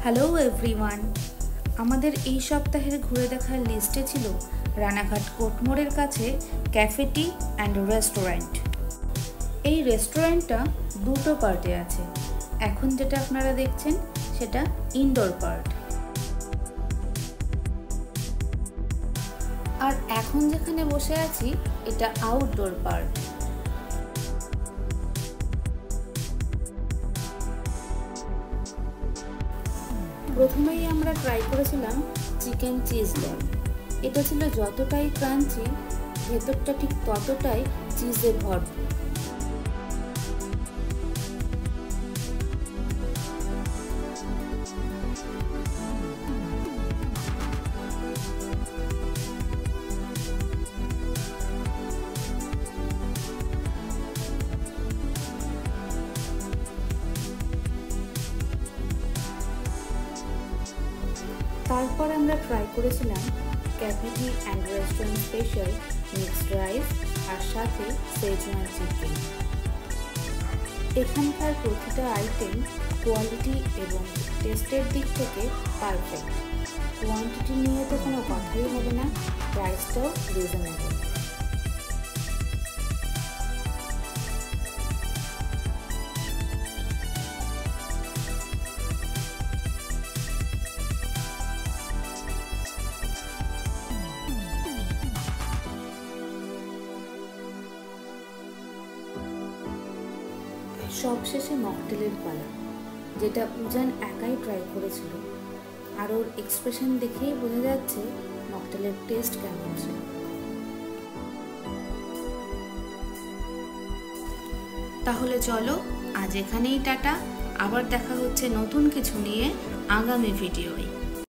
Hello everyone, আমাদের এই সপ্তাহের ঘুরে দেখার লিস্টে ছিল রানাঘাট কোটমোড়ের কাছে ক্যাফেটি অ্যান্ড রেস্টুরেন্ট। এই রেস্টুরেন্টটা দুটো পার্টে আছে। এখন যেটা আপনারা দেখছেন সেটা ইনডোর পার্ট, আর এখন যেখানে বসে আছি এটা আউটডোর পার্ট। প্রথমেই আমরা ট্রাই করেছিলাম চিকেন চিজ বল। এটা ছিল যতটাই ক্রাঞ্চি, ভেতরটা ঠিক ততটাই চিজে ভরপুর। তারপর আমরা ট্রাই করেছিলাম ক্যাফেটি and restaurant special mixed rice আর সাথে সেজওয়ান চিকেন। এখানকার প্রতিটা আইটেম কোয়ালিটি এবং টেস্টের দিক থেকে পারফেক্ট। কোয়ান্টিটি নিয়ে তো কোনো কথাই হবে না, প্রাইসটাও রিজনেবল। সবশেষে মকটেলের পালা, যেটা উজান একাই ট্রাই করেছিল, আর ওর এক্সপ্রেশন দেখেই বোঝা যাচ্ছে মকটেলের টেস্ট কেমন ছিল। তাহলে চলো আজ এখানেই টাটা, আবার দেখা হচ্ছে নতুন কিছু নিয়ে আগামী ভিডিওয়।